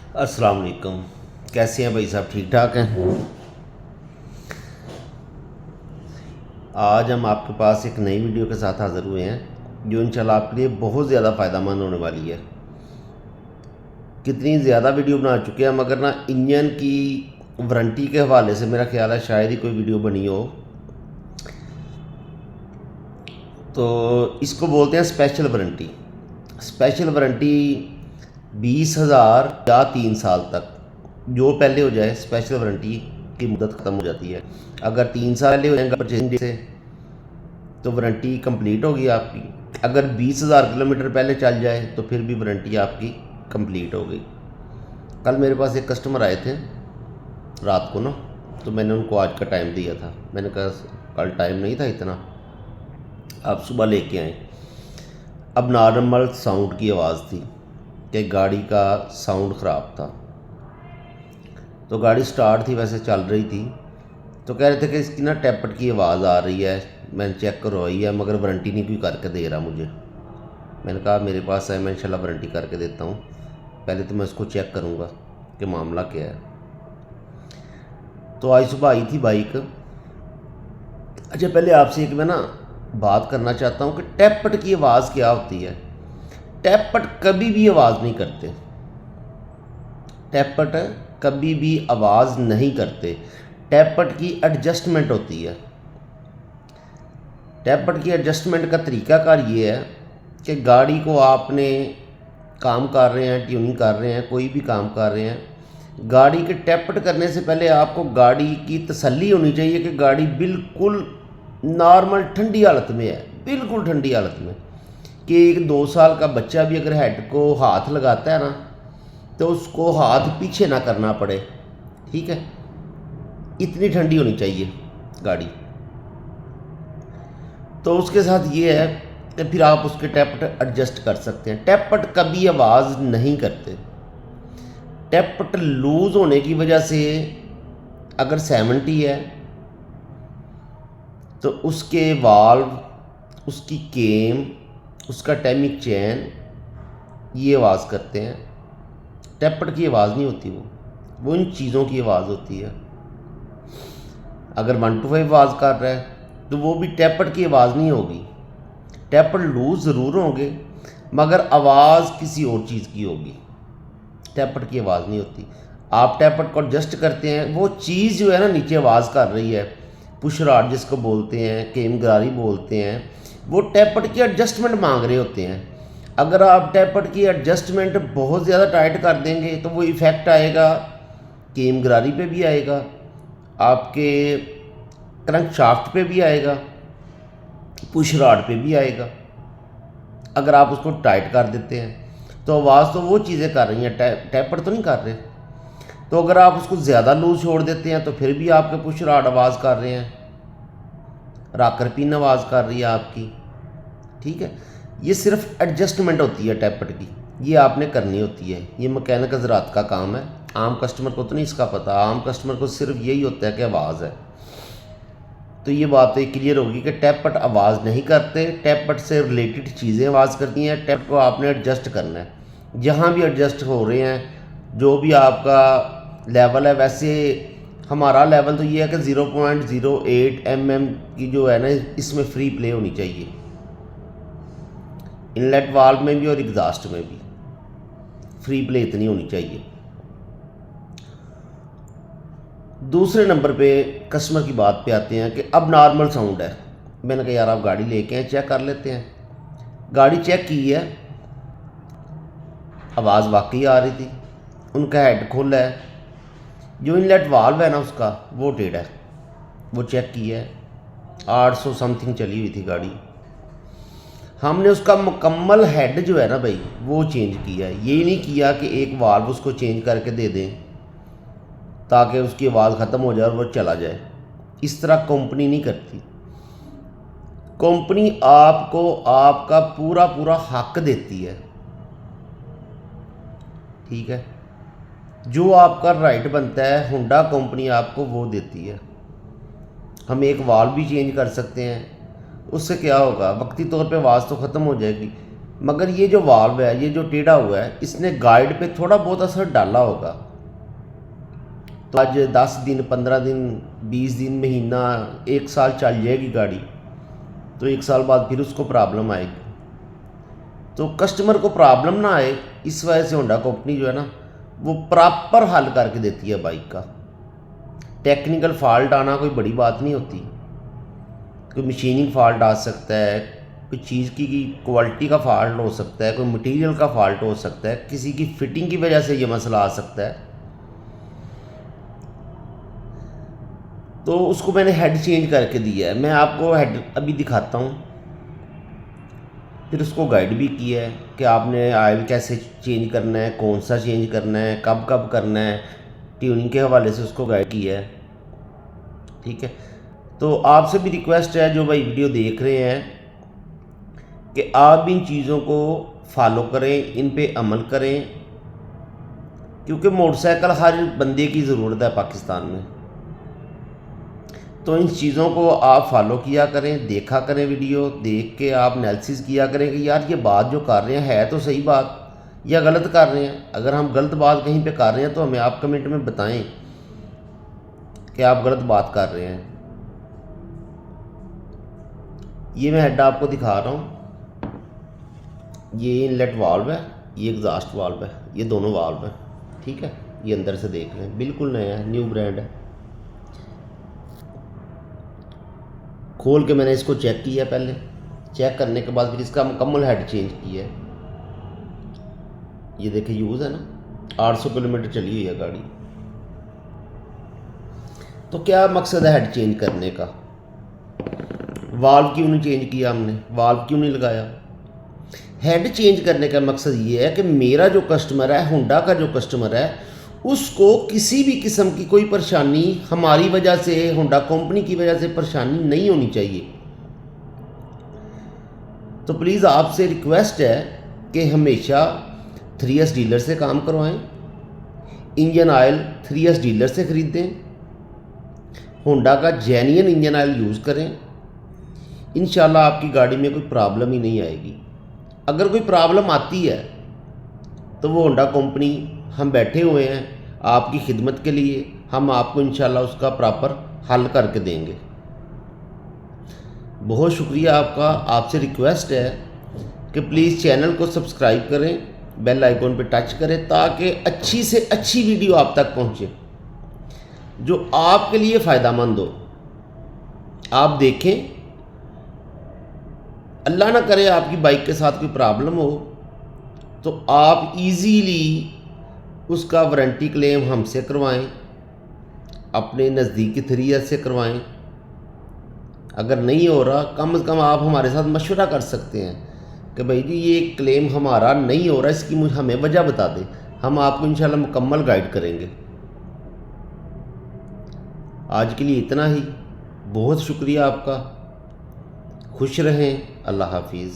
अस्सलाम वालेकुम। कैसे हैं भाई साहब, ठीक ठाक हैं? आज हम आपके पास एक नई वीडियो के साथ हाज़िर हुए हैं जो इंशाल्लाह आपके लिए बहुत ज़्यादा फ़ायदेमंद होने वाली है। कितनी ज़्यादा वीडियो बना चुके हैं, मगर ना इंजन की वारंटी के हवाले से मेरा ख्याल है शायद ही कोई वीडियो बनी हो। तो इसको बोलते हैं स्पेशल वारंटी। स्पेशल वारंटी 20,000 या 3 साल तक, जो पहले हो जाए स्पेशल वारंटी की मुद्दत ख़त्म हो जाती है। अगर 3 साल पहले हो जाएगा परचेजिंग डेट से तो वारंटी कंप्लीट होगी आपकी। अगर 20,000 किलोमीटर पहले चल जाए तो फिर भी वारंटी आपकी कंप्लीट हो गई। कल मेरे पास एक कस्टमर आए थे रात को ना, तो मैंने उनको आज का टाइम दिया था। मैंने कहा कल टाइम नहीं था इतना, आप सुबह लेके आएँ। अब नॉर्मल साउंड की आवाज़ थी कि गाड़ी का साउंड ख़राब था। तो गाड़ी स्टार्ट थी, वैसे चल रही थी, तो कह रहे थे कि इसकी ना टैपट की आवाज़ आ रही है, मैंने चेक करवाई है मगर वारंटी नहीं कोई करके दे रहा मुझे। मैंने कहा मेरे पास है, मैं इंशाल्लाह वारंटी करके देता हूँ, पहले तो मैं उसको चेक करूँगा कि मामला क्या है। तो आज सुबह आई थी बाइक। अच्छा, पहले आपसे एक मैं ना बात करना चाहता हूँ कि टैपट की आवाज़ क्या होती है। टैपट कभी भी आवाज़ नहीं करते। टैपट कभी भी आवाज़ नहीं करते। टैपट की एडजस्टमेंट होती है। टैपट की एडजस्टमेंट का तरीकाकार ये है कि गाड़ी को आपने काम कर रहे हैं, ट्यूनिंग कर रहे हैं, कोई भी काम कर रहे हैं, गाड़ी के टैपट करने से पहले आपको गाड़ी की तसल्ली होनी चाहिए कि गाड़ी बिल्कुल नॉर्मल ठंडी हालत में है, बिल्कुल ठंडी हालत में। कि एक 2 साल का बच्चा भी अगर हेड को हाथ लगाता है ना, तो उसको हाथ पीछे ना करना पड़े, ठीक है, इतनी ठंडी होनी चाहिए गाड़ी। तो उसके साथ ये है कि फिर आप उसके टैपट एडजस्ट कर सकते हैं। टैपट कभी आवाज़ नहीं करते। टैपट लूज़ होने की वजह से अगर 70 है तो उसके वाल्व, उसकी केम, उसका टाइमिंग चैन ये आवाज़ करते हैं। टैपट की आवाज़ नहीं होती, वो इन चीज़ों की आवाज़ होती है। अगर 1 to 5 आवाज़ कर रहा है तो वो भी टैपट की आवाज़ नहीं होगी। टैपट लूज़ ज़रूर होंगे मगर आवाज़ किसी और चीज़ की होगी, टैपट की आवाज़ नहीं होती। आप टैपट को एडजस्ट करते हैं, वो चीज़ जो है ना नीचे आवाज़ कर रही है, पुश रॉड जिसको बोलते हैं, केम गरारी बोलते हैं, वो टैपट की एडजस्टमेंट मांग रहे होते हैं। अगर आप टैपट की एडजस्टमेंट बहुत ज़्यादा टाइट कर देंगे तो वो इफ़ेक्ट आएगा, केम गरारी पे भी आएगा, आपके क्रंक शाफ्ट पे भी आएगा, पुश रॉड पे भी आएगा। अगर आप उसको टाइट कर देते हैं तो आवाज़ तो वो चीज़ें कर रही हैं, टैपट तो नहीं कर रहे। तो अगर आप उसको ज़्यादा लूज छोड़ देते हैं तो फिर भी आपके पुश रॉड आवाज़ कर रहे हैं, राकर पिन आवाज़ कर रही है आपकी, ठीक है। ये सिर्फ एडजस्टमेंट होती है टैपट की, ये आपने करनी होती है। ये मैकेनिक हज़रात का काम है, आम कस्टमर को तो नहीं इसका पता। आम कस्टमर को सिर्फ यही होता है कि आवाज़ है। तो ये बात तो क्लियर होगी कि टैपट आवाज़ नहीं करते। टैपट से रिलेटेड चीज़ें आवाज़ करती हैं। टैपट को आपने एडजस्ट करना है, जहाँ भी एडजस्ट हो रहे हैं, जो भी आपका लेवल है। वैसे हमारा लेवल तो ये है कि 0.08 mm की जो है ना, इसमें फ्री प्ले होनी चाहिए, इनलेट वाल्व में भी और एग्जॉस्ट में भी फ्री प्ले इतनी होनी चाहिए। दूसरे नंबर पे कस्टमर की बात पे आते हैं कि अब नॉर्मल साउंड है। मैंने कहा यार आप गाड़ी लेके आए, चेक कर लेते हैं। गाड़ी चेक की है, आवाज़ वाकई आ रही थी। उनका हेड खोला है, जो इनलेट वाल्व है ना उसका वो टेढ़ा है। वो चेक की है, 800 समथिंग चली हुई थी गाड़ी। हमने उसका मुकम्मल हेड जो है ना भाई वो चेंज किया है। ये नहीं किया कि एक वाल्व उसको चेंज करके दे दें ताकि उसकी आवाज़ ख़त्म हो जाए और वो चला जाए। इस तरह कंपनी नहीं करती। कंपनी आपको आपका पूरा पूरा हक देती है, ठीक है। जो आपका राइट बनता है होंडा कंपनी आपको वो देती है। हम एक वाल्व भी चेंज कर सकते हैं, उससे क्या होगा, वक्ती तौर पे आवाज़ तो ख़त्म हो जाएगी मगर ये जो वाल्व है, ये जो टेढ़ा हुआ है, इसने गाइड पे थोड़ा बहुत असर डाला होगा। तो आज 10 दिन, 15 दिन, 20 दिन, महीना, 1 साल चल जाएगी गाड़ी, तो 1 साल बाद फिर उसको प्रॉब्लम आएगी। तो कस्टमर को प्रॉब्लम ना आए, इस वजह से होंडा कंपनी जो है ना, वो प्रॉपर हल करके देती है बाइक का। टेक्निकल फॉल्ट आना कोई बड़ी बात नहीं होती। कोई मशीनिंग फॉल्ट आ सकता है, कोई चीज़ की क्वालिटी का फॉल्ट हो सकता है, कोई मटेरियल का फॉल्ट हो सकता है, किसी की फिटिंग की वजह से ये मसला आ सकता है। तो उसको मैंने हेड चेंज करके दिया है। मैं आपको हेड अभी दिखाता हूँ। फिर उसको गाइड भी किया है कि आपने ऑयल कैसे चेंज करना है, कौन सा चेंज करना है, कब कब करना है, ट्यूनिंग के हवाले से उसको गाइड किया है। ठीक है, तो आपसे भी रिक्वेस्ट है जो भाई वीडियो देख रहे हैं कि आप भी इन चीज़ों को फॉलो करें, इन पे अमल करें, क्योंकि मोटरसाइकिल हर बंदे की ज़रूरत है पाकिस्तान में। तो इन चीज़ों को आप फॉलो किया करें, देखा करें, वीडियो देख के आप एनालिसिस किया करें कि यार ये बात जो कर रहे हैं है तो सही बात या गलत कर रहे हैं। अगर हम गलत बात कहीं पे कर रहे हैं तो हमें आप कमेंट में बताएं कि आप गलत बात कर रहे हैं। ये मैं हेड आपको दिखा रहा हूँ। ये इनलेट वाल्व है, ये एग्जॉस्ट वाल्व है, ये दोनों वाल्व हैं। ठीक है, ये अंदर से देख लें, बिल्कुल नया है, न्यू ब्रांड है। खोल के मैंने इसको चेक किया, पहले चेक करने के बाद फिर इसका मुकम्मल हेड चेंज किया है। ये देखिए यूज़ है ना, 800 किलोमीटर चली हुई है गाड़ी। तो क्या मकसद है हेड चेंज करने का? वाल्व क्यों नहीं चेंज किया हमने, वाल्व क्यों नहीं लगाया? हेड चेंज करने का मकसद ये है कि मेरा जो कस्टमर है, होंडा का जो कस्टमर है, उसको किसी भी किस्म की कोई परेशानी हमारी वजह से, होंडा कंपनी की वजह से परेशानी नहीं होनी चाहिए। तो प्लीज़ आपसे रिक्वेस्ट है कि हमेशा 3S डीलर से काम करवाएं, इंजन ऑयल 3S डीलर से ख़रीदें, होंडा का जेन्युइन इंजन ऑयल यूज़ करें। इंशाल्लाह आपकी गाड़ी में कोई प्रॉब्लम ही नहीं आएगी। अगर कोई प्रॉब्लम आती है तो वो होंडा कंपनी, हम बैठे हुए हैं आपकी खिदमत के लिए, हम आपको इंशाल्लाह उसका प्रॉपर हल करके देंगे। बहुत शुक्रिया आपका। आपसे रिक्वेस्ट है कि प्लीज़ चैनल को सब्सक्राइब करें, बेल आइकॉन पे टच करें, ताकि अच्छी से अच्छी वीडियो आप तक पहुंचे जो आपके लिए फ़ायदेमंद हो। आप देखें, अल्लाह ना करे आपकी बाइक के साथ कोई प्रॉब्लम हो तो आप इजीली उसका वारंटी क्लेम हमसे करवाएं, अपने नज़दीकी 3S से करवाएं। अगर नहीं हो रहा, कम से कम आप हमारे साथ मशवरा कर सकते हैं कि भाई जी ये क्लेम हमारा नहीं हो रहा, इसकी हमें वजह बता दें, हम आपको इंशाल्लाह मुकम्मल गाइड करेंगे। आज के लिए इतना ही। बहुत शुक्रिया आपका। खुश रहें। अल्लाह हाफिज़।